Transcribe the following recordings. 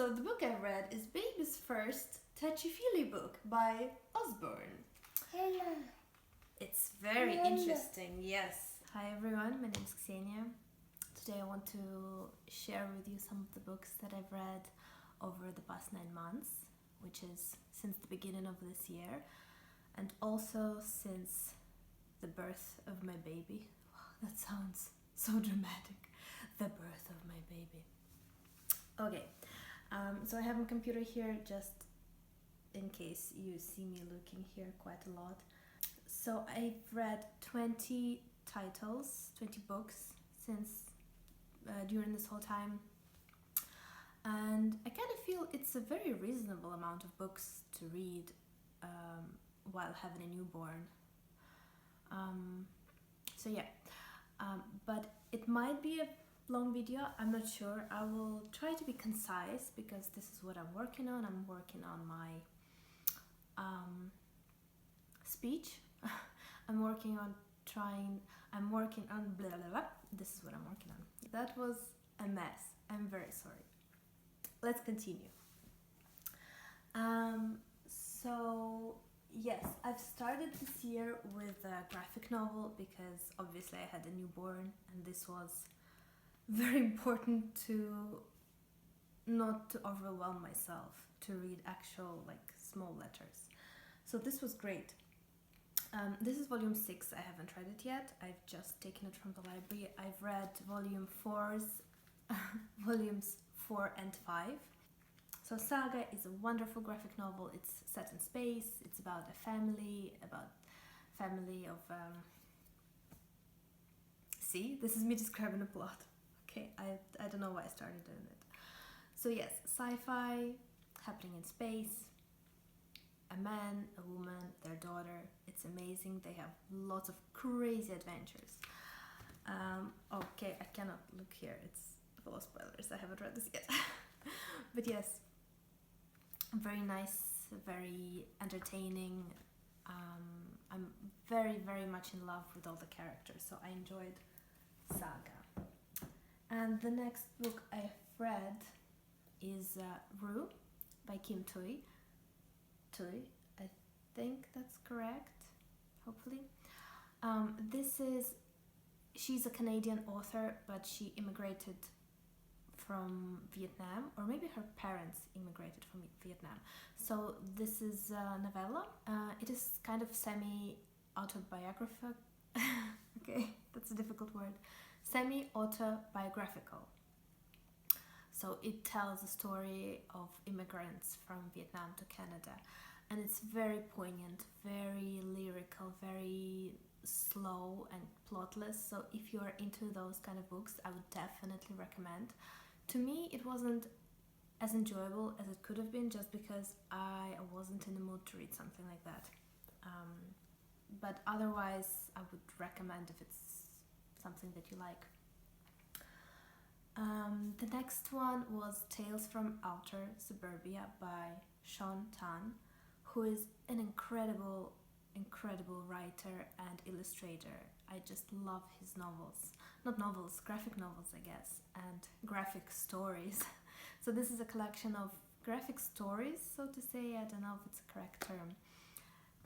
So the book I read is Baby's first touchy-feely book by Osborne. Hello. It's very interesting, yes. Hi everyone, my name is Ksenia. Today I want to share with you some of the books that I've read over the past 9 months, which is since the beginning of this year, and also since the birth of my baby. Wow, that sounds so dramatic. The birth of my baby. Okay, so I have my computer here just in case you see me looking here quite a lot. So I've read 20 titles, 20 books since during this whole time, and I kind of feel it's a very reasonable amount of books to read while having a newborn. So yeah, but it might be a long video, I'm not sure. I will try to be concise because this is what I'm working on. I'm working on my speech. I'm working on blah blah blah. This is what I'm working on. That was a mess. I'm very sorry. Let's continue. So yes, I've started this year with a graphic novel because obviously I had a newborn and this was very important to not to overwhelm myself to read actual like small letters. So this was great. This is volume 6. I haven't read it yet. I've just taken it from the library. I've read volumes 4 and 5. So Saga is a wonderful graphic novel. It's set in space. It's about a family of see, this is me describing a plot. Okay, I don't know why I started doing it. So yes, sci-fi happening in space. A man, a woman, their daughter. It's amazing. They have lots of crazy adventures. Okay, I cannot look here. It's full of spoilers. I haven't read this yet. But yes, very nice, very entertaining. I'm very, very much in love with all the characters, so I enjoyed Saga. And the next book I've read is Rue by Kim Thúy. I think that's correct, hopefully. She's a Canadian author, but she immigrated from Vietnam, or maybe her parents immigrated from Vietnam. So this is a novella. It is kind of semi-autobiographical. Okay, that's a difficult word. Semi-autobiographical. So it tells the story of immigrants from Vietnam to Canada, and it's very poignant, very lyrical, very slow and plotless. So if you're into those kind of books, I would definitely recommend. To me, it wasn't as enjoyable as it could have been just because I wasn't in the mood to read something like that. But otherwise, I would recommend if it's something that you like. The next one was Tales from Outer Suburbia by Shaun, who is an incredible writer and illustrator. I just love his novels. Not novels, graphic novels, I guess, and graphic stories. So this is a collection of graphic stories, so to say. I don't know if it's a correct term.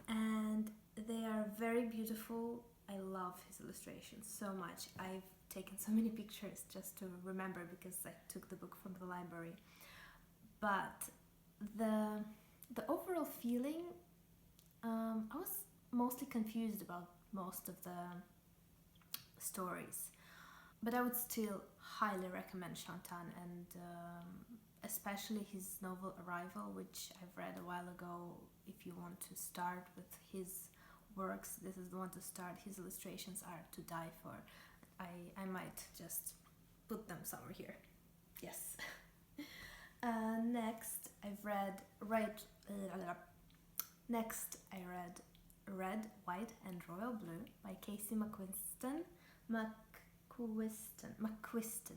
And they are very beautiful. I love his illustrations so much. I've taken so many pictures just to remember because I took the book from the library. But the overall feeling, I was mostly confused about most of the stories, but I would still highly recommend Shaun and especially his novel Arrival, which I've read a while ago. If you want to start with his works, this is the one to start. His illustrations are to die for. I might just put them somewhere here. Yes. Next I read Red, White and Royal Blue by Casey McQuiston.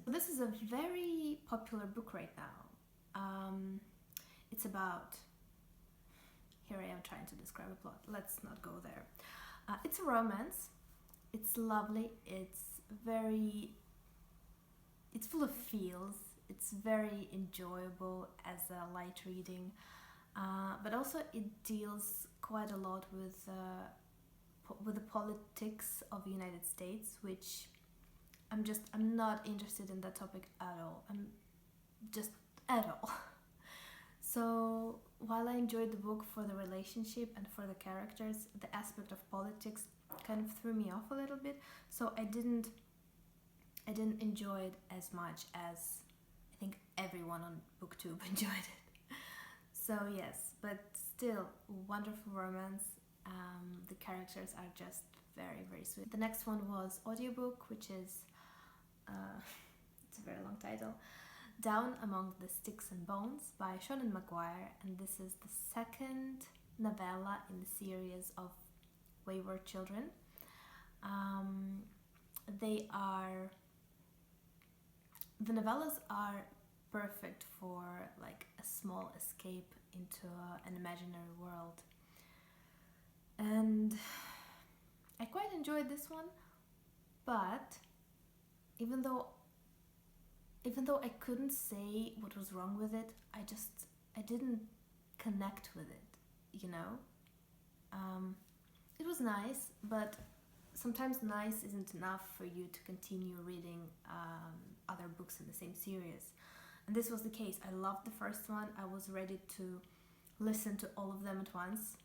This is a very popular book right now. It's about... Here I am trying to describe a plot. Let's not go there. It's a romance. It's lovely. It's full of feels. It's very enjoyable as a light reading, but also it deals quite a lot with the politics of the United States, which I'm not interested in that topic at all. I'm just at all. So while I enjoyed the book for the relationship and for the characters, the aspect of politics kind of threw me off a little bit. So I didn't enjoy it as much as I think everyone on BookTube enjoyed it. So yes, but still wonderful romance. The characters are just very, very sweet. The next one was audiobook, which is it's a very long title. Down Among the Sticks and Bones by Shaun and McGuire, and this is the second novella in the series of Wayward Children. The novellas are perfect for like a small escape into an imaginary world, and I quite enjoyed this one, but even though I couldn't say what was wrong with it, I didn't connect with it, you know? It was nice, but sometimes nice isn't enough for you to continue reading other books in the same series. And this was the case. I loved the first one. I was ready to listen to all of them at once,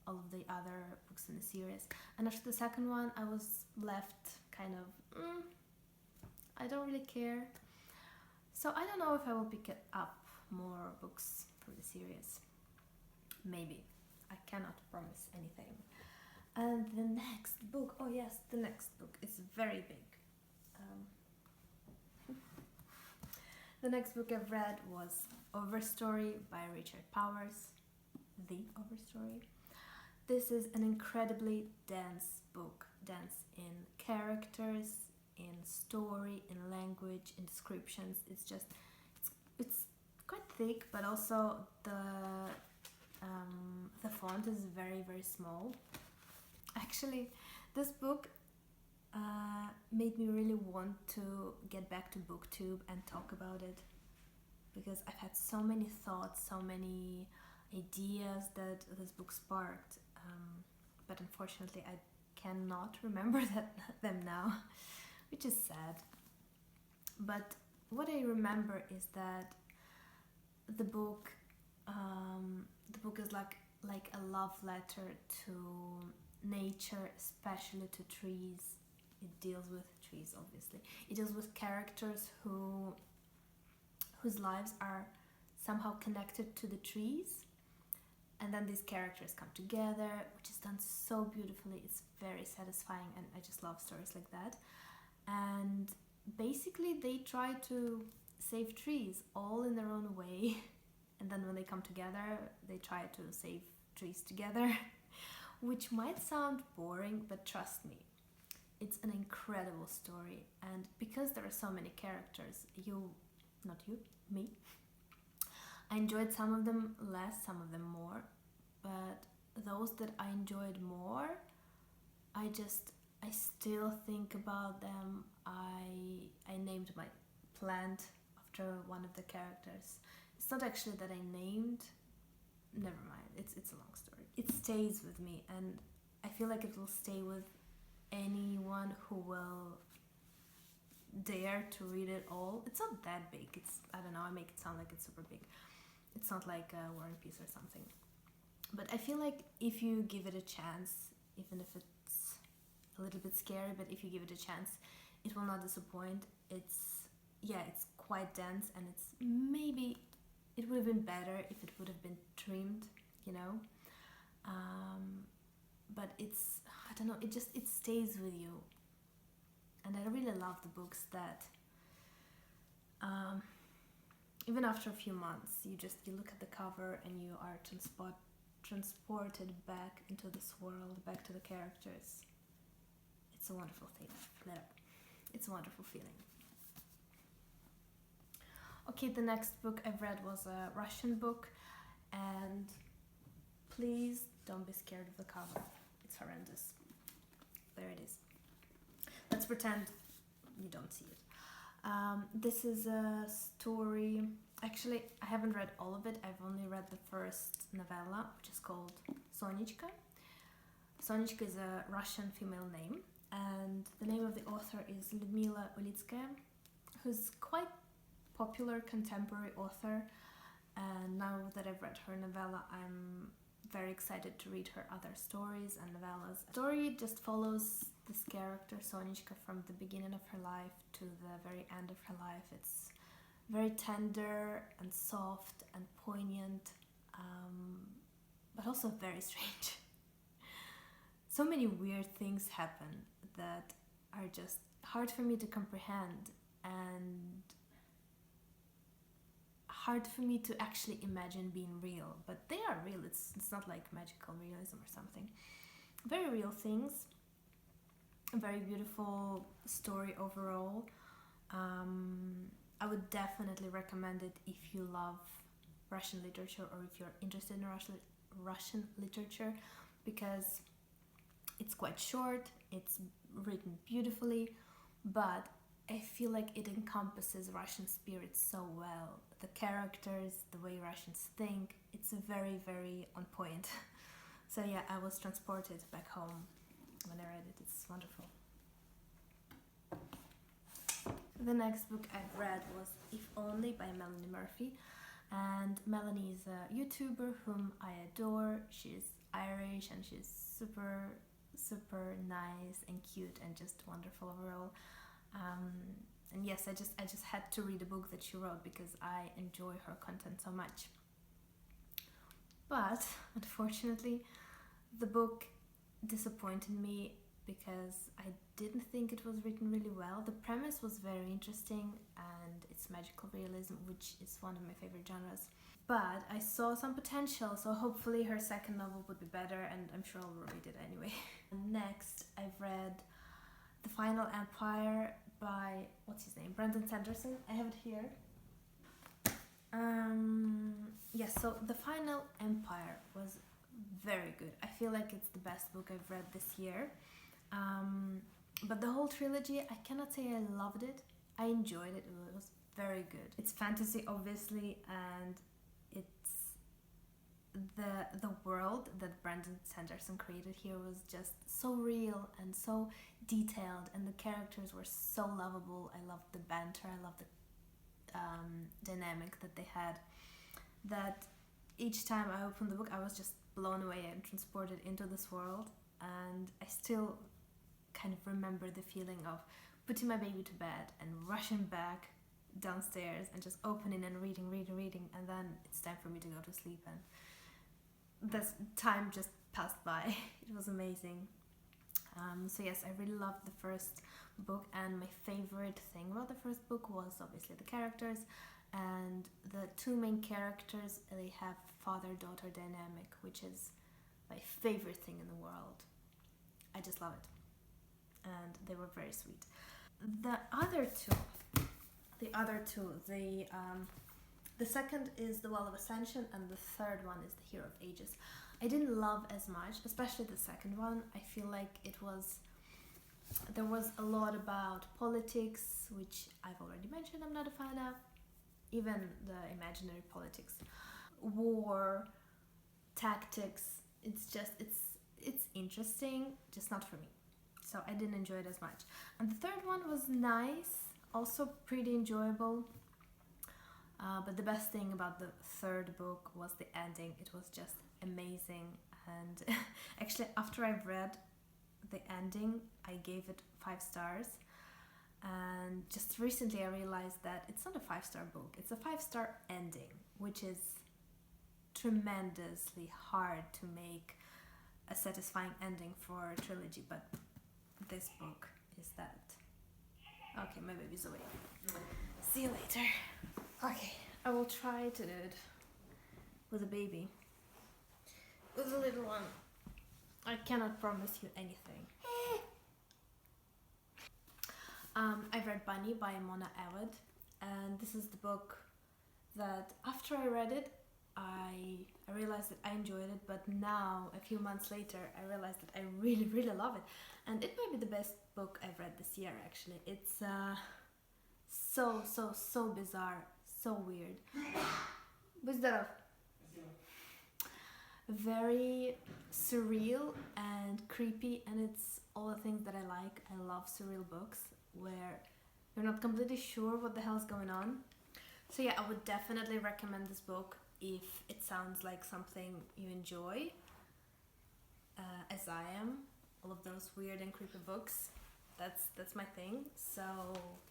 all of the other books in the series. And after the second one, I was left kind of, I don't really care. So I don't know if I will pick up more books from the series. Maybe. I cannot promise anything. And the next book, oh yes, the next book is very big. The next book I've read was Overstory by Richard Powers, The Overstory. This is an incredibly dense book, dense in characters, in story, in language, in descriptions. It's quite thick, but also the font is very, very small. Actually, this book made me really want to get back to BookTube and talk about it, because I've had so many thoughts, so many ideas that this book sparked, but unfortunately I cannot remember them now, which is sad. But what I remember is that the book is like a love letter to nature, especially to trees. It deals with trees, obviously. It deals with characters whose lives are somehow connected to the trees, and then these characters come together, which is done so beautifully. It's very satisfying, and I just love stories like that. And basically they try to save trees all in their own way, and then when they come together they try to save trees together, which might sound boring, but trust me, it's an incredible story. And because there are so many characters, me, I enjoyed some of them less, some of them more, but those that I enjoyed more, I still think about them. I named my plant after one of the characters. It's not actually that I named, never mind, it's a long story. It stays with me, and I feel like it will stay with anyone who will dare to read it all. It's not that big. I don't know, I make it sound like it's super big. It's not like War and Peace or something. But I feel like if you give it a chance, even if it's a little bit scary, but if you give it a chance, it will not disappoint. It's quite dense, and maybe it would have been better if it would have been trimmed, you know. But I don't know, it stays with you. And I really love the books that even after a few months, you look at the cover and you are transported back into this world, back to the characters. It's a wonderful thing. It's a wonderful feeling. Okay, the next book I've read was a Russian book, and please don't be scared of the cover. It's horrendous. There it is. Let's pretend you don't see it. This is a story. Actually, I haven't read all of it. I've only read the first novella, which is called Sonechka. Sonechka is a Russian female name, and the name of the author is Lyudmila Ulitskaya, who's quite popular contemporary author. And now that I've read her novella, I'm very excited to read her other stories and novellas. The story just follows this character Sonechka from the beginning of her life to the very end of her life. It's very tender and soft and poignant, but also very strange. So many weird things happen that are just hard for me to comprehend and hard for me to actually imagine being real. But they are real. It's not like magical realism or something. Very real things. A very beautiful story overall. I would definitely recommend it if you love Russian literature or if you're interested in Russian literature, because it's quite short, it's written beautifully, but I feel like it encompasses Russian spirit so well. The characters, the way Russians think, it's very, very on point. So yeah, I was transported back home when I read it. It's wonderful. The next book I've read was If Only by Melanie Murphy. And Melanie is a YouTuber whom I adore. She's Irish and she's super, super nice and cute and just wonderful overall. And yes, I just had to read a book that she wrote because I enjoy her content so much. But unfortunately, the book disappointed me because I didn't think it was written really well. The premise was very interesting and it's magical realism, which is one of my favorite genres. But I saw some potential, so hopefully her second novel would be better, and I'm sure I'll read it anyway. Next, I've read The Final Empire by, what's his name? Brandon Sanderson. I have it here. Yes, so The Final Empire was very good. I feel like it's the best book I've read this year. But the whole trilogy, I cannot say I loved it. I enjoyed it. It was very good. It's fantasy, obviously, and it's the world that Brandon Sanderson created here was just so real and so detailed, and the characters were so lovable. I loved the banter. I loved the dynamic that they had. That each time I opened the book, I was just blown away and transported into this world, and I still kind of remember the feeling of putting my baby to bed and rushing back downstairs and just opening and reading, and then it's time for me to go to sleep, and this time just passed by. It was amazing. So yes, I really loved the first book, and my favorite thing about the first book was obviously the characters, and the two main characters, they have father-daughter dynamic, which is my favorite thing in the world. I just love it. And they were very sweet. The other two, the second is The Well of Ascension, and the third one is The Hero of Ages. I didn't love as much, especially the second one. I feel like there was a lot about politics, which I've already mentioned I'm not a fan of. Even the imaginary politics, war, tactics. It's interesting, just not for me. So I didn't enjoy it as much. And the third one was nice, also pretty enjoyable. But the best thing about the third book was the ending. It was just amazing. And actually, after I've read the ending, I gave it 5 stars. And just recently I realized that it's not a 5-star book, it's a 5-star ending, which is tremendously hard to make a satisfying ending for a trilogy, but this book is that. Okay, my baby's awake. See you later. Okay, I will try to do it with a baby. With a little one, I cannot promise you anything. I've read Bunny by Mona Awad, and this is the book that after I read it, I realized that I enjoyed it, but now, a few months later, I realized that I really, really love it. And it might be the best book I've read this year, actually. It's so bizarre, so weird. Bizarre. Very surreal and creepy, and it's all the things that I like. I love surreal books where you're not completely sure what the hell's going on. So yeah, I would definitely recommend this book if it sounds like something you enjoy, as I am. All of those weird and creepy books. That's my thing. So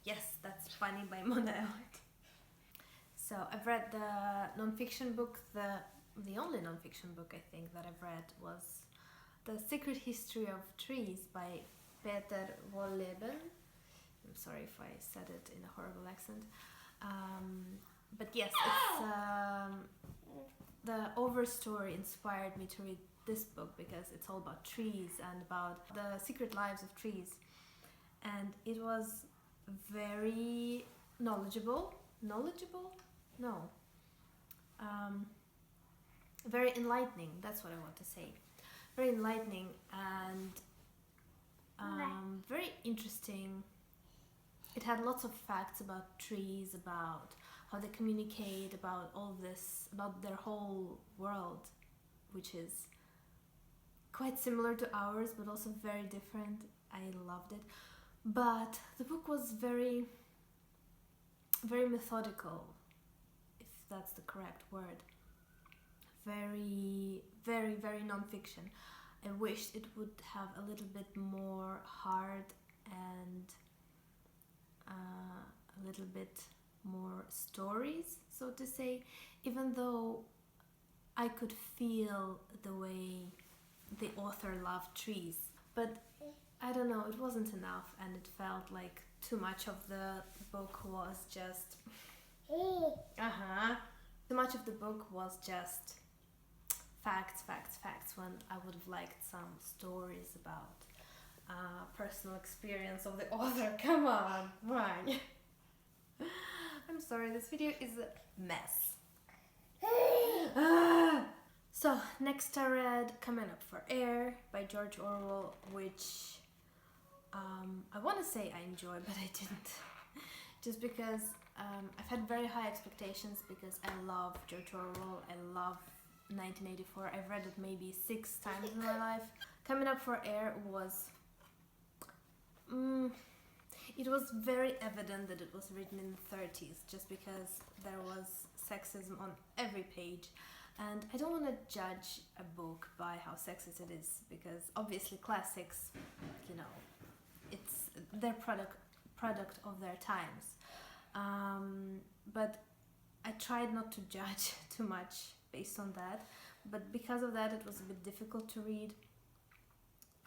yes, that's Funny by Mona. So I've read the non-fiction book. The only non-fiction book I think that I've read was The Secret History of Trees by Peter Wohlleben. I'm sorry if I said it in a horrible accent. But yes, it's the Overstory inspired me to read this book because it's all about trees and about the secret lives of trees. And it was very knowledgeable? No. Very enlightening, that's what I want to say. Very enlightening and very interesting. It had lots of facts about trees, about how they communicate, about all this, about their whole world, which is quite similar to ours, but also very different. I loved it. But the book was very, very methodical, if that's the correct word. Very, very, very non-fiction. I wished it would have a little bit more heart and a little bit more stories, so to say, even though I could feel the way the author loved trees. But I don't know, it wasn't enough, and it felt like too much of the book was just... Too much of the book was just facts, when I would have liked some stories about personal experience of the author. Come on, fine. I'm sorry, this video is a mess. So, next I read Coming Up for Air by George Orwell, which I want to say I enjoy, but I didn't. Just because I've had very high expectations because I love George Orwell, I love 1984. I've read it maybe 6 times in my life. Coming Up for Air was... it was very evident that it was written in the 30s, just because there was sexism on every page. And I don't want to judge a book by how sexist it is, because obviously classics, you know, it's their product of their times. But I tried not to judge too much based on that, but because of that it was a bit difficult to read.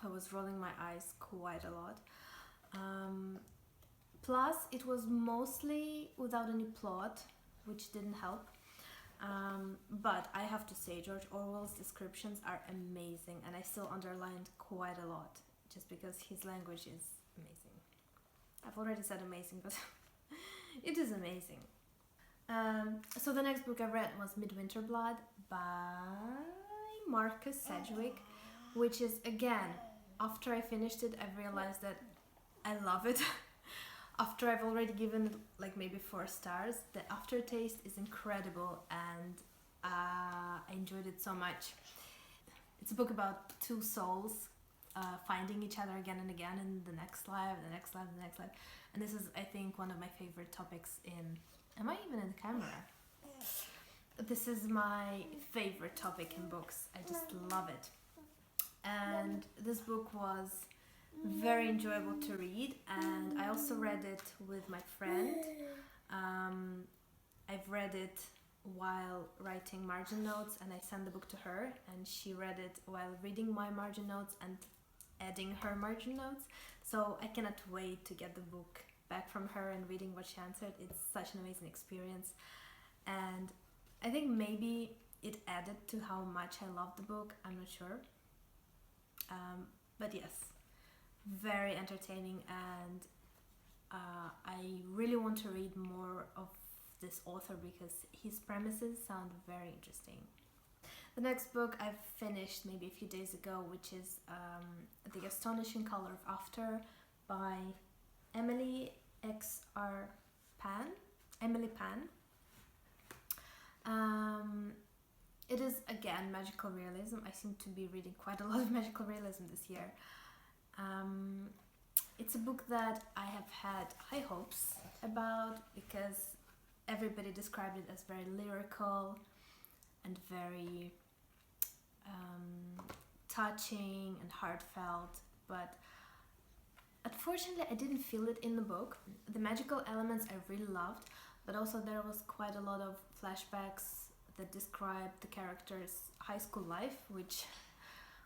I was rolling my eyes quite a lot. Plus it was mostly without any plot, which didn't help. But I have to say, George Orwell's descriptions are amazing, and I still underlined quite a lot, just because his language is amazing. I've already said amazing, but it is amazing. So the next book I read was Midwinterblood by Marcus Sedgwick, which is, again, after I finished it, I realized that I love it. After I've already given it like maybe 4 stars, the aftertaste is incredible, and I enjoyed it so much. It's a book about 2 souls finding each other again and again in the next life, the next life, the next life. And this is, I think, one of my favorite topics in... Am I even in the camera? This is my favorite topic in books. I just love it. And this book was very enjoyable to read, and I also read it with my friend. I've read it while writing margin notes, and I sent the book to her, and she read it while reading my margin notes and adding her margin notes. So I cannot wait to get the book back from her and reading what she answered. It's such an amazing experience, and I think maybe it added to how much I loved the book. I'm not sure, but yes, very entertaining, and I really want to read more of this author because his premises sound very interesting. The next book I've finished maybe a few days ago, which is The Astonishing Color of After by Emily X.R. Emily Pan. It is again magical realism. I seem to be reading quite a lot of magical realism this year. It's a book that I have had high hopes about because everybody described it as very lyrical and very touching and heartfelt, but unfortunately I didn't feel it in the book. The magical elements I really loved, but also there was quite a lot of flashbacks that described the character's high school life, which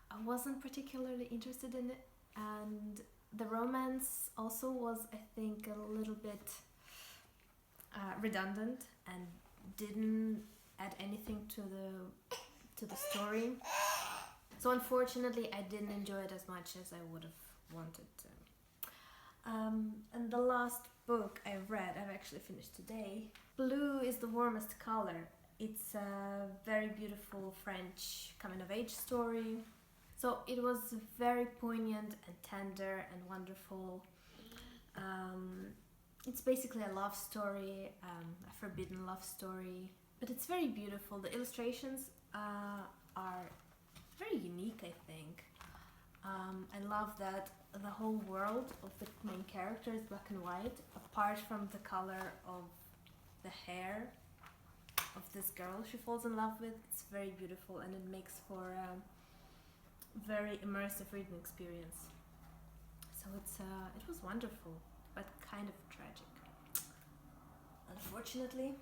I wasn't particularly interested in, and the romance also was, I think, a little bit redundant and didn't add anything to the story. So unfortunately I didn't enjoy it as much as I would have wanted to. And the last book I read, I've actually finished today. Blue is the Warmest color. It's a very beautiful French coming-of-age story. So it was very poignant and tender and wonderful. It's basically a love story, a forbidden love story, but it's very beautiful. The illustrations are very unique, I think. I love that the whole world of the main character is black and white, apart from the color of the hair of this girl she falls in love with. It's very beautiful and it makes for a very immersive reading experience. So it was wonderful, but kind of tragic, unfortunately.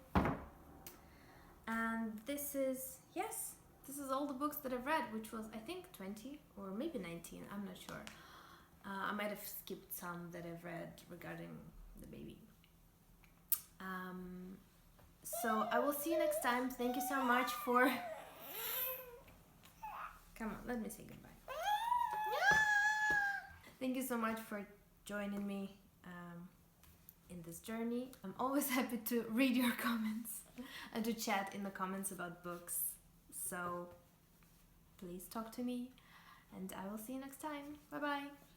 And this is all the books that I've read, which was I think 20 or maybe 19, I'm not sure. I might have skipped some that I've read regarding the baby. So I will see you next time. Thank you so much for... Come on, let me say goodbye. Thank you so much for joining me in this journey. I'm always happy to read your comments and to chat in the comments about books. So please talk to me and I will see you next time. Bye bye.